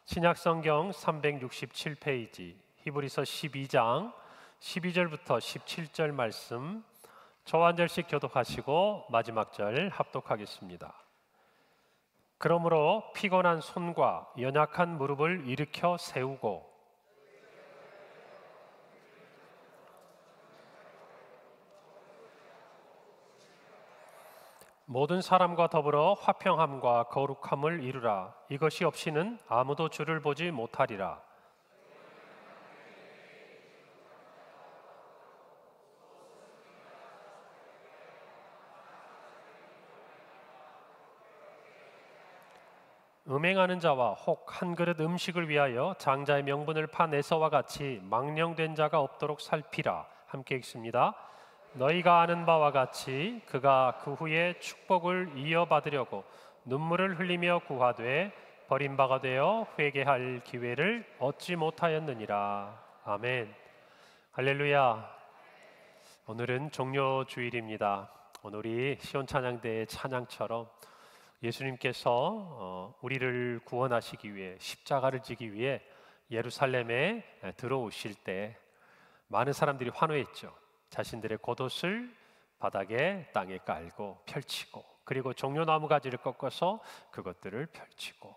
신약성경 367페이지 히브리서 12장 12절부터 17절 말씀 저와 한 절씩 교독하시고 마지막 절 합독하겠습니다. 그러므로 피곤한 손과 연약한 무릎을 일으켜 세우고 모든 사람과 더불어 화평함과 거룩함을 이루라. 이것이 없이는 아무도 주를 보지 못하리라. 음행하는 자와 혹 한 그릇 음식을 위하여 장자의 명분을 판 에서와 같이 망령된 자가 없도록 살피라. 함께 읽습니다. 너희가 아는 바와 같이 그가 그 후에 축복을 이어받으려고 눈물을 흘리며 구하되 버림바가 되어 회개할 기회를 얻지 못하였느니라. 아멘. 할렐루야. 오늘은 종료주일입니다. 오늘이 시온찬양대의 찬양처럼 예수님께서 우리를 구원하시기 위해 십자가를 지기 위해 예루살렘에 들어오실 때 많은 사람들이 환호했죠. 자신들의 겉옷을 바닥에 땅에 깔고 펼치고, 그리고 종려나무 가지를 꺾어서 그것들을 펼치고,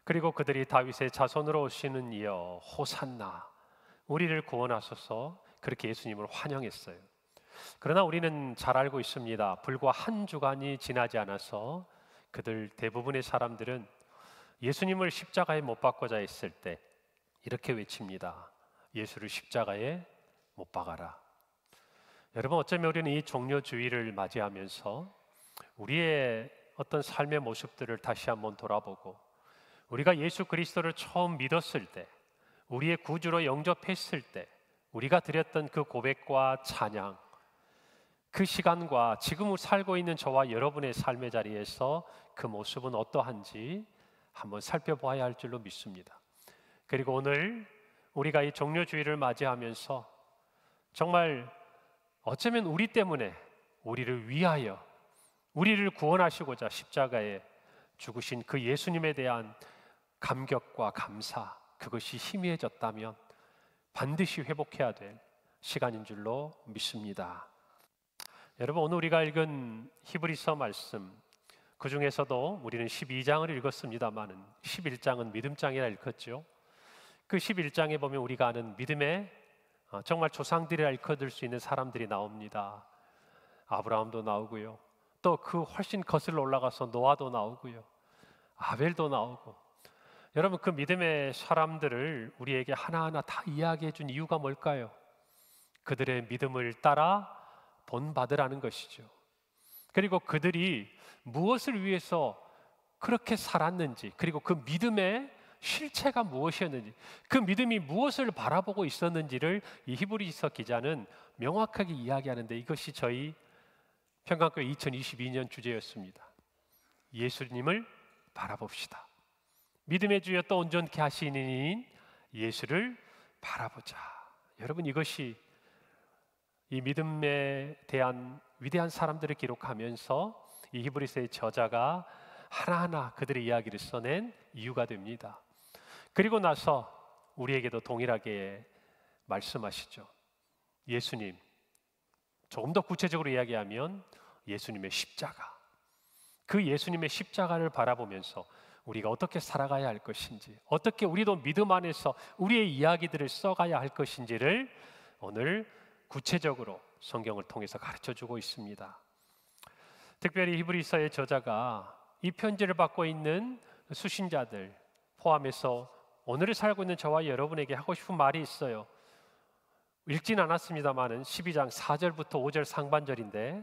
그리고 그들이 다윗의 자손으로 오시는 이여 호산나, 우리를 구원하소서, 그렇게 예수님을 환영했어요. 그러나 우리는 잘 알고 있습니다. 불과 한 주간이 지나지 않아서 그들 대부분의 사람들은 예수님을 십자가에 못 박고자 했을 때 이렇게 외칩니다. 예수를 십자가에 못 박아라. 여러분, 어쩌면 우리는 이 종료주의를 맞이하면서 우리의 어떤 삶의 모습들을 다시 한번 돌아보고, 우리가 예수 그리스도를 처음 믿었을 때, 우리의 구주로 영접했을 때 우리가 드렸던 그 고백과 찬양, 그 시간과 지금 살고 있는 저와 여러분의 삶의 자리에서 그 모습은 어떠한지 한번 살펴보아야 할 줄로 믿습니다. 그리고 오늘 우리가 이 종료주의를 맞이하면서 정말 어쩌면 우리 때문에, 우리를 위하여, 우리를 구원하시고자 십자가에 죽으신 그 예수님에 대한 감격과 감사, 그것이 희미해졌다면 반드시 회복해야 될 시간인 줄로 믿습니다. 여러분, 오늘 우리가 읽은 히브리서 말씀, 그 중에서도 우리는 12장을 읽었습니다만 11장은 믿음장이라 읽었죠. 그 11장에 보면 우리가 아는 믿음의 정말 조상들이라 일컫을 수 있는 사람들이 나옵니다. 아브라함도 나오고요, 또 그 훨씬 거슬러 올라가서 노아도 나오고요, 아벨도 나오고. 여러분, 그 믿음의 사람들을 우리에게 하나하나 다 이야기해 준 이유가 뭘까요? 그들의 믿음을 따라 본받으라는 것이죠. 그리고 그들이 무엇을 위해서 그렇게 살았는지, 그리고 그 믿음의 실체가 무엇이었는지, 그 믿음이 무엇을 바라보고 있었는지를 이 히브리서 기자는 명확하게 이야기하는데, 이것이 저희 평강교회 2022년 주제였습니다. 예수님을 바라봅시다. 믿음의 주여 또 온전케 하시는 이인 예수를 바라보자. 여러분, 이것이 이 믿음에 대한 위대한 사람들을 기록하면서 이 히브리서의 저자가 하나하나 그들의 이야기를 써낸 이유가 됩니다. 그리고 나서 우리에게도 동일하게 말씀하시죠. 예수님, 조금 더 구체적으로 이야기하면 예수님의 십자가, 그 예수님의 십자가를 바라보면서 우리가 어떻게 살아가야 할 것인지, 어떻게 우리도 믿음 안에서 우리의 이야기들을 써가야 할 것인지를 오늘 구체적으로 성경을 통해서 가르쳐주고 있습니다. 특별히 히브리서의 저자가 이 편지를 받고 있는 수신자들 포함해서 오늘을 살고 있는 저와 여러분에게 하고 싶은 말이 있어요. 읽진 않았습니다만 12장 4절부터 5절 상반절인데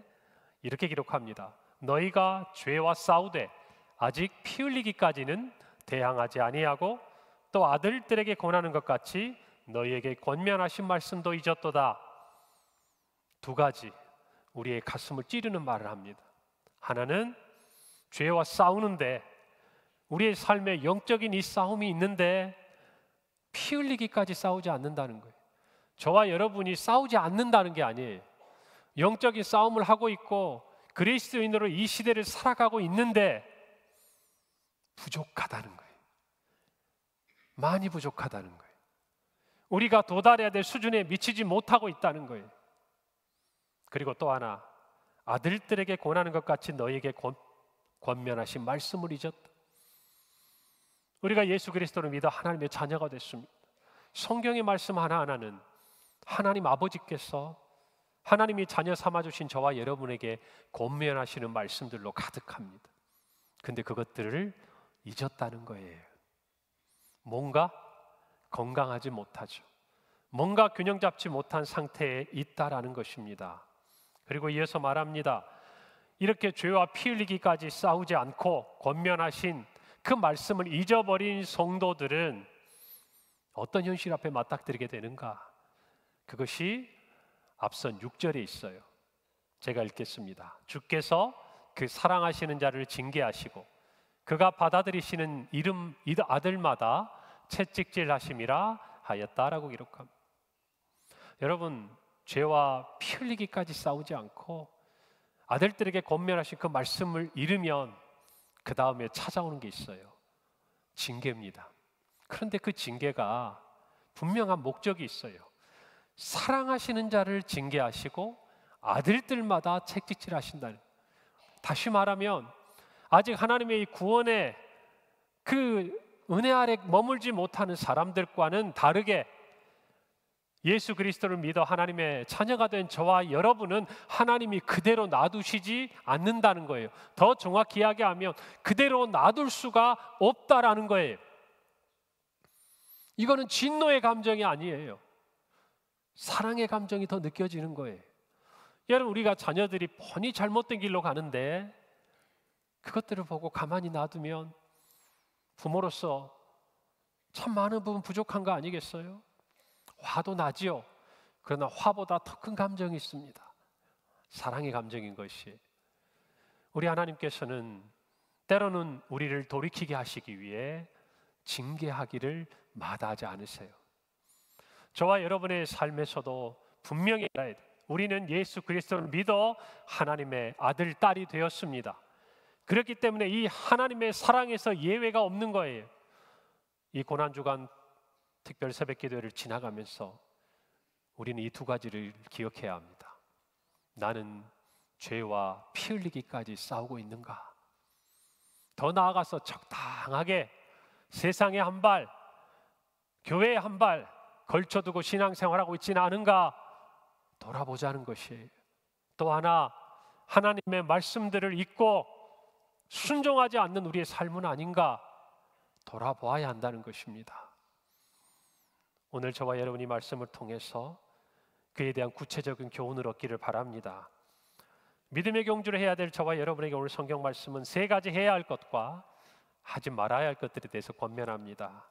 이렇게 기록합니다. 너희가 죄와 싸우되 아직 피 흘리기까지는 대항하지 아니하고 또 아들들에게 권하는 것 같이 너희에게 권면하신 말씀도 잊었도다. 두 가지 우리의 가슴을 찌르는 말을 합니다. 하나는 죄와 싸우는데, 우리의 삶에 영적인 이 싸움이 있는데 피 흘리기까지 싸우지 않는다는 거예요. 저와 여러분이 싸우지 않는다는 게 아니에요. 영적인 싸움을 하고 있고 그리스도인으로 이 시대를 살아가고 있는데 부족하다는 거예요. 많이 부족하다는 거예요. 우리가 도달해야 될 수준에 미치지 못하고 있다는 거예요. 그리고 또 하나, 아들들에게 권하는 것 같이 너희에게 권면하신 말씀을 잊었다. 우리가 예수 그리스도를 믿어 하나님의 자녀가 됐습니다. 성경의 말씀 하나하나는 하나님 아버지께서 하나님이 자녀 삼아주신 저와 여러분에게 권면하시는 말씀들로 가득합니다. 근데 그것들을 잊었다는 거예요. 뭔가 건강하지 못하죠. 뭔가 균형 잡지 못한 상태에 있다라는 것입니다. 그리고 이어서 말합니다. 이렇게 죄와 피 흘리기까지 싸우지 않고 권면하신 그 말씀을 잊어버린 성도들은 어떤 현실 앞에 맞닥뜨리게 되는가? 그것이 앞선 6절에 있어요. 제가 읽겠습니다. 주께서 그 사랑하시는 자를 징계하시고 그가 받아들이시는 이름 아들마다 채찍질하심이라 하였다라고 기록합니다. 여러분, 죄와 피 흘리기까지 싸우지 않고 아들들에게 권면하신 그 말씀을 잃으면 그 다음에 찾아오는 게 있어요. 징계입니다. 그런데 그 징계가 분명한 목적이 있어요. 사랑하시는 자를 징계하시고 아들들마다 채찍질하신다는. 다시 말하면 아직 하나님의 이 구원의 그 은혜 아래 머물지 못하는 사람들과는 다르게 예수 그리스도를 믿어 하나님의 자녀가 된 저와 여러분은 하나님이 그대로 놔두시지 않는다는 거예요. 더 정확히 이야기하면 그대로 놔둘 수가 없다라는 거예요. 이거는 진노의 감정이 아니에요. 사랑의 감정이 더 느껴지는 거예요. 여러분, 우리가 자녀들이 뻔히 잘못된 길로 가는데 그것들을 보고 가만히 놔두면 부모로서 참 많은 부분 부족한 거 아니겠어요? 화도 나지요. 그러나 화보다 더 큰 감정이 있습니다. 사랑의 감정인 것이. 우리 하나님께서는 때로는 우리를 돌이키게 하시기 위해 징계하기를 마다하지 않으세요. 저와 여러분의 삶에서도 분명히 알아야 돼요. 우리는 예수 그리스도를 믿어 하나님의 아들, 딸이 되었습니다. 그렇기 때문에 이 하나님의 사랑에서 예외가 없는 거예요. 이 고난주간 특별 새벽기도를 지나가면서 우리는 이 두 가지를 기억해야 합니다. 나는 죄와 피 흘리기까지 싸우고 있는가? 더 나아가서 적당하게 세상에 한 발, 교회에 한 발 걸쳐두고 신앙생활하고 있지는 않은가? 돌아보자는 것이에요. 또 하나, 하나님의 말씀들을 잊고 순종하지 않는 우리의 삶은 아닌가? 돌아보아야 한다는 것입니다. 오늘 저와 여러분이 말씀을 통해서 그에 대한 구체적인 교훈을 얻기를 바랍니다. 믿음의 경주를 해야 될 저와 여러분에게 오늘 성경 말씀은 세 가지 해야 할 것과 하지 말아야 할 것들에 대해서 권면합니다.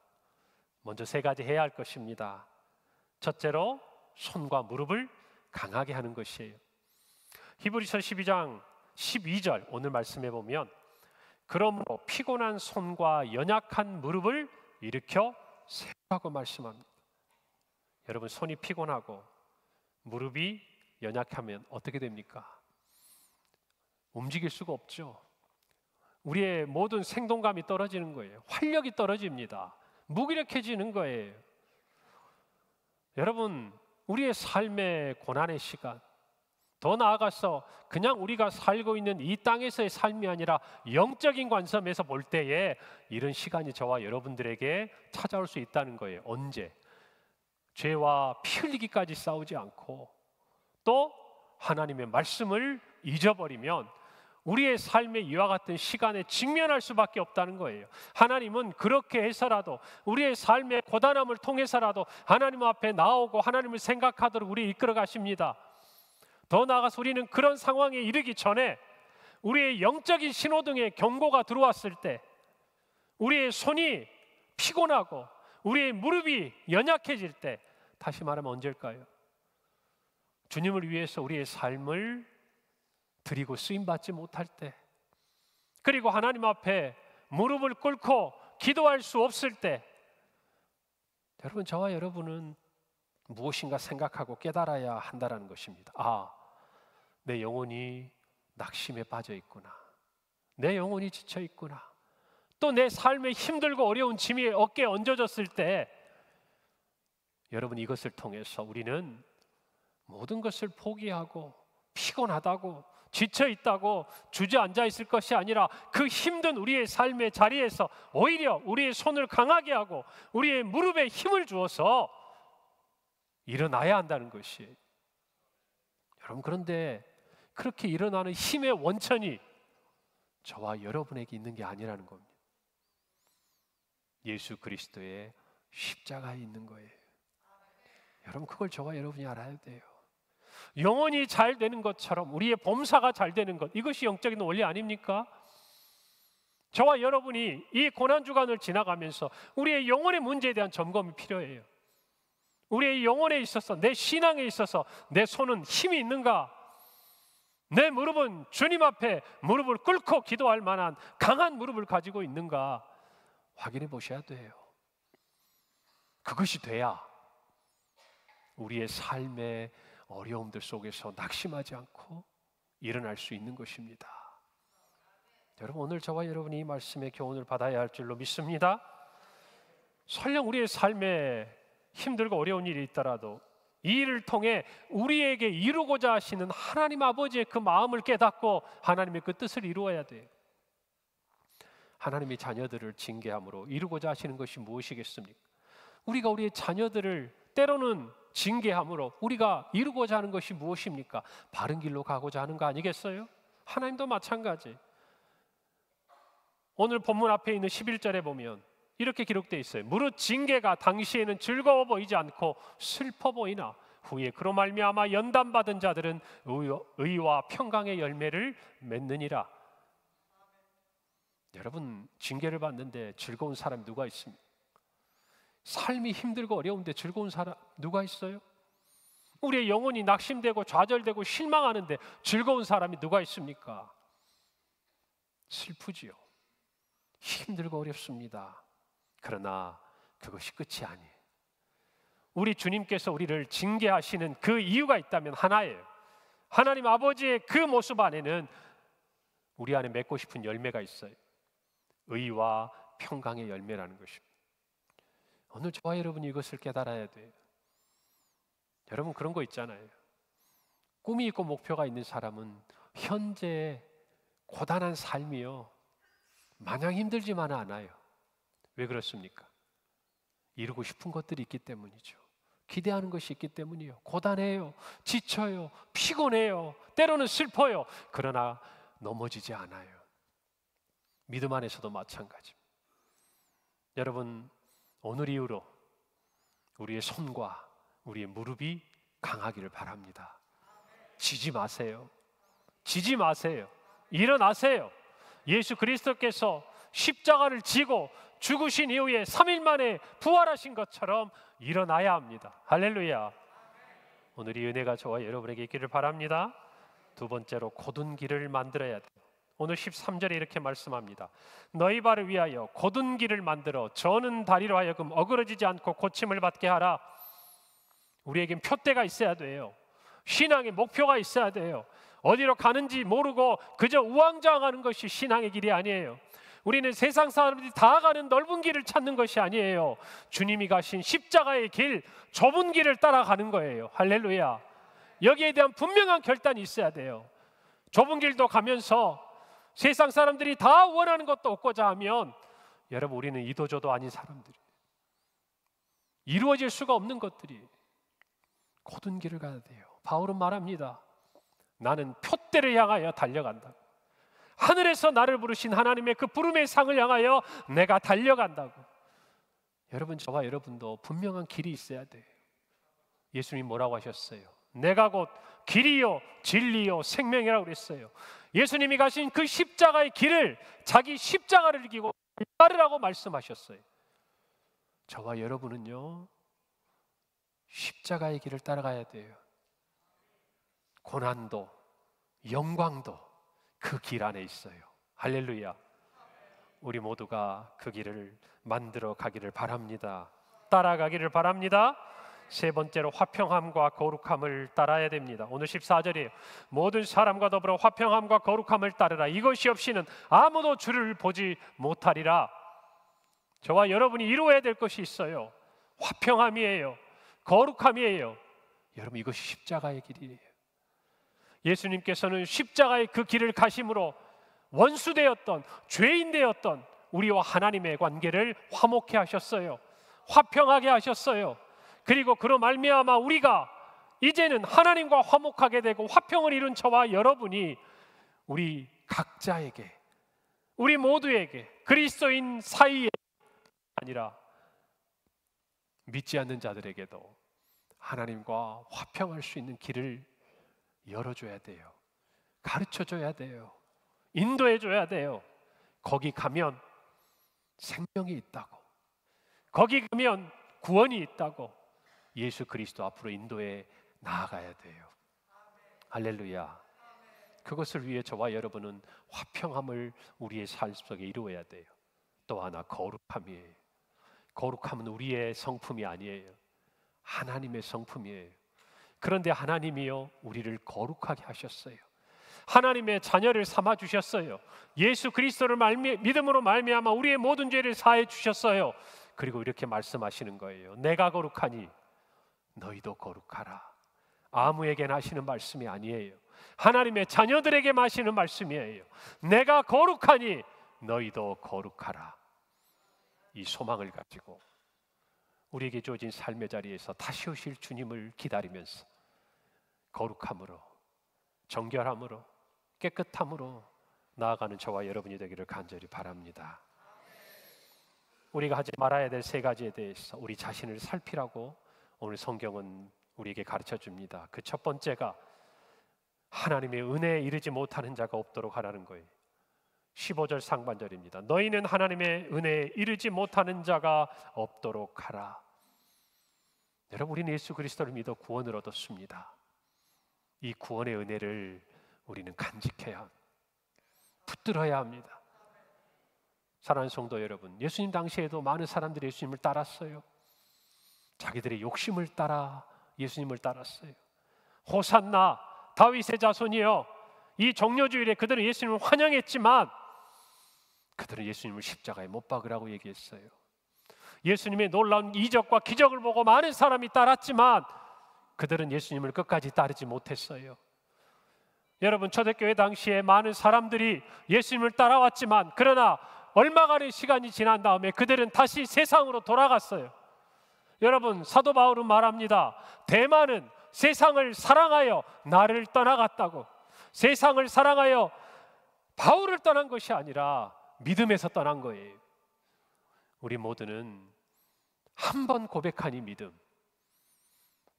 먼저 세 가지 해야 할 것입니다. 첫째로 손과 무릎을 강하게 하는 것이에요. 히브리서 12장 12절 오늘 말씀해 보면 그러므로 피곤한 손과 연약한 무릎을 일으켜 세우라고 말씀합니다. 여러분, 손이 피곤하고 무릎이 연약하면 어떻게 됩니까? 움직일 수가 없죠. 우리의 모든 생동감이 떨어지는 거예요. 활력이 떨어집니다. 무기력해지는 거예요. 여러분, 우리의 삶의 고난의 시간, 더 나아가서 그냥 우리가 살고 있는 이 땅에서의 삶이 아니라 영적인 관점에서 볼 때에 이런 시간이 저와 여러분들에게 찾아올 수 있다는 거예요. 언제? 죄와 피 흘리기까지 싸우지 않고 또 하나님의 말씀을 잊어버리면 우리의 삶의 이와 같은 시간에 직면할 수밖에 없다는 거예요. 하나님은 그렇게 해서라도 우리의 삶의 고단함을 통해서라도 하나님 앞에 나오고 하나님을 생각하도록 우리 이끌어 가십니다. 더 나아가서 우리는 그런 상황에 이르기 전에 우리의 영적인 신호등에 경고가 들어왔을 때 우리의 손이 피곤하고 우리의 무릎이 연약해질 때, 다시 말하면 언제일까요? 주님을 위해서 우리의 삶을 드리고 쓰임받지 못할 때, 그리고 하나님 앞에 무릎을 꿇고 기도할 수 없을 때, 여러분, 저와 여러분은 무엇인가 생각하고 깨달아야 한다는 것입니다. 아, 내 영혼이 낙심에 빠져 있구나. 내 영혼이 지쳐 있구나. 또 내 삶에 힘들고 어려운 짐이 어깨에 얹어졌을 때 여러분, 이것을 통해서 우리는 모든 것을 포기하고 피곤하다고 지쳐있다고 주저앉아 있을 것이 아니라 그 힘든 우리의 삶의 자리에서 오히려 우리의 손을 강하게 하고 우리의 무릎에 힘을 주어서 일어나야 한다는 것이, 여러분, 그런데 그렇게 일어나는 힘의 원천이 저와 여러분에게 있는 게 아니라는 겁니다. 예수 그리스도의 십자가에 있는 거예요. 여러분, 그걸 저와 여러분이 알아야 돼요. 영혼이 잘 되는 것처럼 우리의 범사가 잘 되는 것, 이것이 영적인 원리 아닙니까? 저와 여러분이 이 고난주간을 지나가면서 우리의 영혼의 문제에 대한 점검이 필요해요. 우리의 영혼에 있어서, 내 신앙에 있어서 내 손은 힘이 있는가? 내 무릎은 주님 앞에 무릎을 꿇고 기도할 만한 강한 무릎을 가지고 있는가 확인해 보셔야 돼요. 그것이 돼야 우리의 삶의 어려움들 속에서 낙심하지 않고 일어날 수 있는 것입니다. 여러분, 오늘 저와 여러분이 이 말씀의 교훈을 받아야 할 줄로 믿습니다. 설령 우리의 삶에 힘들고 어려운 일이 있더라도 이 일을 통해 우리에게 이루고자 하시는 하나님 아버지의 그 마음을 깨닫고 하나님의 그 뜻을 이루어야 돼요. 하나님의 자녀들을 징계함으로 이루고자 하시는 것이 무엇이겠습니까? 우리가 우리의 자녀들을 때로는 징계함으로 우리가 이루고자 하는 것이 무엇입니까? 바른 길로 가고자 하는 거 아니겠어요? 하나님도 마찬가지. 오늘 본문 앞에 있는 11절에 보면 이렇게 기록되어 있어요. 무릇 징계가 당시에는 즐거워 보이지 않고 슬퍼 보이나 후에 그로 말미암아 연단받은 자들은 의와 평강의 열매를 맺느니라. 여러분, 징계를 받는데 즐거운 사람이 누가 있습니까? 삶이 힘들고 어려운데 즐거운 사람 누가 있어요? 우리의 영혼이 낙심되고 좌절되고 실망하는데 즐거운 사람이 누가 있습니까? 슬프지요. 힘들고 어렵습니다. 그러나 그것이 끝이 아니에요. 우리 주님께서 우리를 징계하시는 그 이유가 있다면 하나예요. 하나님 아버지의 그 모습 안에는 우리 안에 맺고 싶은 열매가 있어요. 의와 평강의 열매라는 것입니다. 오늘 저와 여러분이 이것을 깨달아야 돼요. 여러분, 그런 거 있잖아요. 꿈이 있고 목표가 있는 사람은 현재 고단한 삶이요, 마냥 힘들지만은 않아요. 왜 그렇습니까? 이루고 싶은 것들이 있기 때문이죠. 기대하는 것이 있기 때문이에요. 고단해요, 지쳐요, 피곤해요, 때로는 슬퍼요. 그러나 넘어지지 않아요. 믿음 안에서도 마찬가지입니다. 여러분, 오늘 이후로 우리의 손과 우리의 무릎이 강하기를 바랍니다. 지지 마세요. 지지 마세요. 일어나세요. 예수 그리스도께서 십자가를 지고 죽으신 이후에 3일 만에 부활하신 것처럼 일어나야 합니다. 할렐루야. 오늘 이 은혜가 저와 여러분에게 있기를 바랍니다. 두 번째로 곧은 길을 만들어야 돼요. 오늘 13절에 이렇게 말씀합니다. 너희 발을 위하여 곧은 길을 만들어 저는 다리로 하여금 어그러지지 않고 고침을 받게 하라. 우리에겐 표대가 있어야 돼요. 신앙의 목표가 있어야 돼요. 어디로 가는지 모르고 그저 우왕좌왕하는 것이 신앙의 길이 아니에요. 우리는 세상 사람들이 다 가는 넓은 길을 찾는 것이 아니에요. 주님이 가신 십자가의 길, 좁은 길을 따라가는 거예요. 할렐루야. 여기에 대한 분명한 결단이 있어야 돼요. 좁은 길도 가면서 세상 사람들이 다 원하는 것도 얻고자 하면 여러분, 우리는 이도저도 아닌 사람들이, 이루어질 수가 없는 것들이, 곧은 길을 가야 돼요. 바울은 말합니다. 나는 표대를 향하여 달려간다. 하늘에서 나를 부르신 하나님의 그 부름의 상을 향하여 내가 달려간다고. 여러분, 저와 여러분도 분명한 길이 있어야 돼요. 예수님이 뭐라고 하셨어요? 내가 곧 길이요 진리요 생명이라고 그랬어요. 예수님이 가신 그 십자가의 길을, 자기 십자가를 이기고 따르라고 말씀하셨어요. 저와 여러분은요, 십자가의 길을 따라가야 돼요. 고난도 영광도 그 길 안에 있어요. 할렐루야. 우리 모두가 그 길을 만들어 가기를 바랍니다. 따라가기를 바랍니다. 세 번째로 화평함과 거룩함을 따라야 됩니다. 오늘 14절이에요. 모든 사람과 더불어 화평함과 거룩함을 따르라. 이것이 없이는 아무도 주를 보지 못하리라. 저와 여러분이 이루어야 될 것이 있어요. 화평함이에요. 거룩함이에요. 여러분, 이것이 십자가의 길이에요. 예수님께서는 십자가의 그 길을 가심으로 원수되었던, 죄인되었던 우리와 하나님의 관계를 화목케 하셨어요. 화평하게 하셨어요. 그리고 그로 말미암아 우리가 이제는 하나님과 화목하게 되고 화평을 이룬 저와 여러분이 우리 각자에게, 우리 모두에게, 그리스도인 사이에 아니라 믿지 않는 자들에게도 하나님과 화평할 수 있는 길을 열어줘야 돼요. 가르쳐줘야 돼요. 인도해줘야 돼요. 거기 가면 생명이 있다고, 거기 가면 구원이 있다고 예수 그리스도 앞으로 인도해 나아가야 돼요. 할렐루야. 그것을 위해 저와 여러분은 화평함을 우리의 삶 속에 이루어야 돼요. 또 하나, 거룩함이에요. 거룩함은 우리의 성품이 아니에요. 하나님의 성품이에요. 그런데 하나님이요, 우리를 거룩하게 하셨어요. 하나님의 자녀를 삼아 주셨어요. 예수 그리스도를 믿음으로 말미암아 우리의 모든 죄를 사해 주셨어요. 그리고 이렇게 말씀하시는 거예요. 내가 거룩하니 너희도 거룩하라. 아무에게나 하시는 말씀이 아니에요. 하나님의 자녀들에게 하시는 말씀이에요. 내가 거룩하니 너희도 거룩하라. 이 소망을 가지고 우리에게 주어진 삶의 자리에서 다시 오실 주님을 기다리면서 거룩함으로, 정결함으로, 깨끗함으로 나아가는 저와 여러분이 되기를 간절히 바랍니다. 우리가 하지 말아야 될 세 가지에 대해서 우리 자신을 살피라고 오늘 성경은 우리에게 가르쳐 줍니다. 그 첫 번째가 하나님의 은혜에 이르지 못하는 자가 없도록 하라는 거예요. 15절 상반절입니다. 너희는 하나님의 은혜에 이르지 못하는 자가 없도록 하라. 여러분, 우리는 예수 그리스도를 믿어 구원을 얻었습니다. 이 구원의 은혜를 우리는 간직해야, 붙들어야 합니다. 사랑하는 성도 여러분, 예수님 당시에도 많은 사람들이 예수님을 따랐어요. 자기들의 욕심을 따라 예수님을 따랐어요. 호산나 다윗의 자손이여. 이 종려주일에 그들은 예수님을 환영했지만 그들은 예수님을 십자가에 못 박으라고 얘기했어요. 예수님의 놀라운 이적과 기적을 보고 많은 사람이 따랐지만 그들은 예수님을 끝까지 따르지 못했어요. 여러분, 초대교회 당시에 많은 사람들이 예수님을 따라왔지만 그러나 얼마간의 시간이 지난 다음에 그들은 다시 세상으로 돌아갔어요. 여러분, 사도 바울은 말합니다. 대만은 세상을 사랑하여 나를 떠나갔다고. 세상을 사랑하여 바울을 떠난 것이 아니라 믿음에서 떠난 거예요. 우리 모두는 한 번 고백한 이 믿음,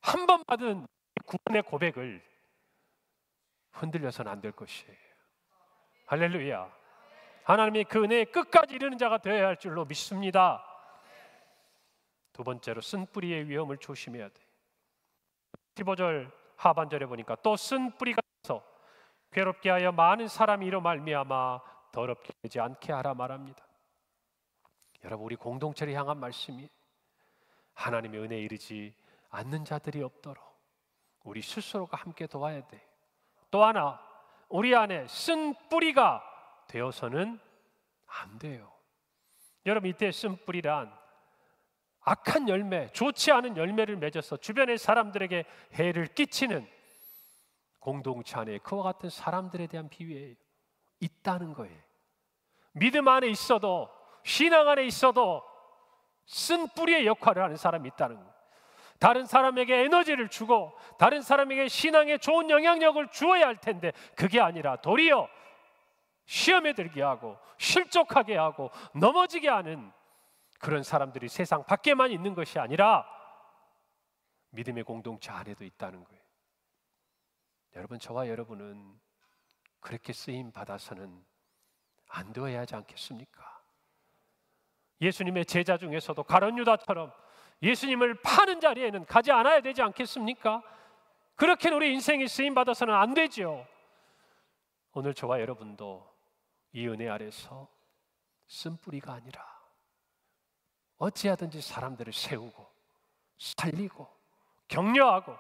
한 번 받은 구원의 고백을 흔들려서는 안 될 것이에요. 할렐루야. 하나님이 그 은혜에 끝까지 이르는 자가 되어야 할 줄로 믿습니다. 두 번째로 쓴뿌리의 위험을 조심해야 돼. 15절 하반절에 보니까 또 쓴뿌리가 있어 괴롭게 하여 많은 사람이 이로 말미암아 더럽게 되지 않게 하라 말합니다. 여러분, 우리 공동체를 향한 말씀이 하나님의 은혜에 이르지 않는 자들이 없도록 우리 스스로가 함께 도와야 돼. 또 하나, 우리 안에 쓴뿌리가 되어서는 안 돼요. 여러분, 이때 쓴뿌리란 악한 열매, 좋지 않은 열매를 맺어서 주변의 사람들에게 해를 끼치는 공동체 안에 그와 같은 사람들에 대한 비유예요. 있다는 거예요. 믿음 안에 있어도, 신앙 안에 있어도 쓴 뿌리의 역할을 하는 사람이 있다는 거예요. 다른 사람에게 에너지를 주고 다른 사람에게 신앙에 좋은 영향력을 주어야 할 텐데 그게 아니라 도리어 시험에 들게 하고 실족하게 하고 넘어지게 하는 그런 사람들이 세상 밖에만 있는 것이 아니라 믿음의 공동체 안에도 있다는 거예요. 여러분, 저와 여러분은 그렇게 쓰임 받아서는 안 되어야 하지 않겠습니까? 예수님의 제자 중에서도 가룟 유다처럼 예수님을 파는 자리에는 가지 않아야 되지 않겠습니까? 그렇게는 우리 인생이 쓰임 받아서는 안 되죠. 오늘 저와 여러분도 이 은혜 아래서 쓴뿌리가 아니라 어찌하든지 사람들을 세우고 살리고 격려하고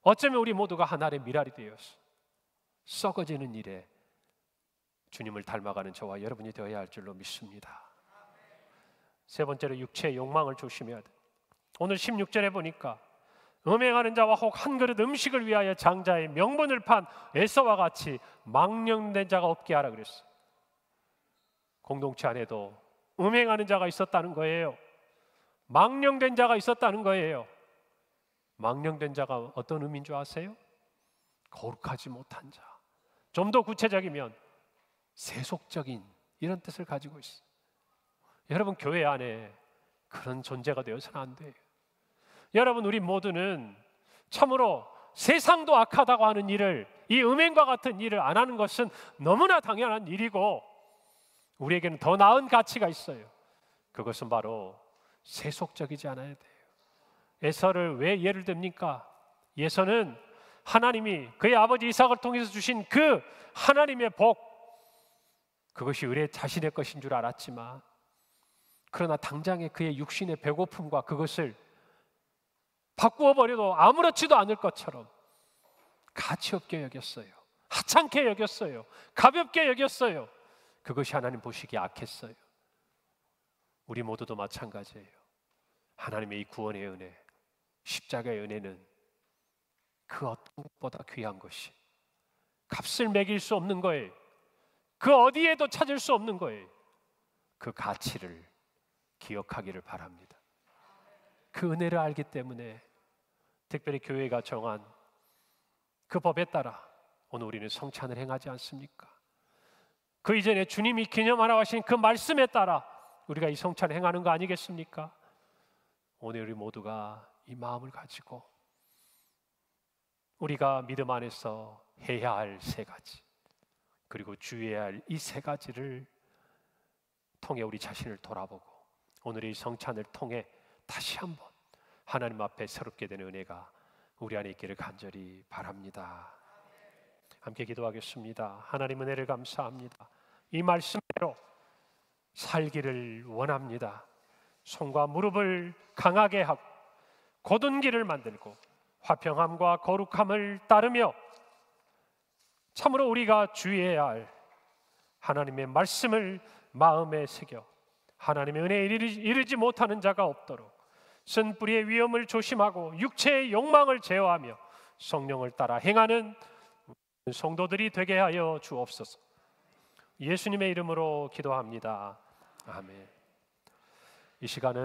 어쩌면 우리 모두가 하나의 미랄이 되어서 썩어지는 일에 주님을 닮아가는 저와 여러분이 되어야 할 줄로 믿습니다. 세 번째로 육체의 욕망을 조심해야 돼. 오늘 16절에 보니까 음행하는 자와 혹 한 그릇 음식을 위하여 장자의 명분을 판 에서와 같이 망령된 자가 없게 하라 그랬어. 공동체 안에도 음행하는 자가 있었다는 거예요. 망령된 자가 있었다는 거예요. 망령된 자가 어떤 의미인 줄 아세요? 거룩하지 못한 자. 좀 더 구체적이면 세속적인 이런 뜻을 가지고 있어요. 여러분, 교회 안에 그런 존재가 되어서는 안 돼요. 여러분, 우리 모두는 참으로 세상도 악하다고 하는 일을, 이 음행과 같은 일을 안 하는 것은 너무나 당연한 일이고 우리에게는 더 나은 가치가 있어요. 그것은 바로 세속적이지 않아야 돼요. 에서를 왜 예를 듭니까? 에서는 하나님이 그의 아버지 이삭을 통해서 주신 그 하나님의 복, 그것이 의뢰 자신의 것인 줄 알았지만 그러나 당장의 그의 육신의 배고픔과 그것을 바꾸어 버려도 아무렇지도 않을 것처럼 가치 없게 여겼어요. 하찮게 여겼어요. 가볍게 여겼어요. 그것이 하나님 보시기에 악했어요. 우리 모두도 마찬가지예요. 하나님의 이 구원의 은혜, 십자가의 은혜는 그 어떤 것보다 귀한 것이, 값을 매길 수 없는 거예요. 그 어디에도 찾을 수 없는 거예요. 그 가치를 기억하기를 바랍니다. 그 은혜를 알기 때문에 특별히 교회가 정한 그 법에 따라 오늘 우리는 성찬을 행하지 않습니까? 그 이전에 주님이 기념하라고 하신 그 말씀에 따라 우리가 이 성찬을 행하는 거 아니겠습니까? 오늘 우리 모두가 이 마음을 가지고 우리가 믿음 안에서 해야 할 세 가지, 그리고 주의해야 할 이 세 가지를 통해 우리 자신을 돌아보고 오늘의 이 성찬을 통해 다시 한번 하나님 앞에 새롭게 되는 은혜가 우리 안에 있기를 간절히 바랍니다. 함께 기도하겠습니다. 하나님, 은혜를 감사합니다. 이 말씀대로 살기를 원합니다. 손과 무릎을 강하게 하고 곧은 길을 만들고 화평함과 거룩함을 따르며 참으로 우리가 주의해야 할 하나님의 말씀을 마음에 새겨 하나님의 은혜에 이르지 못하는 자가 없도록 쓴뿌리의 위험을 조심하고 육체의 욕망을 제어하며 성령을 따라 행하는 성도들이 되게 하여 주옵소서. 예수님의 이름으로 기도합니다. 아멘. 이 시간은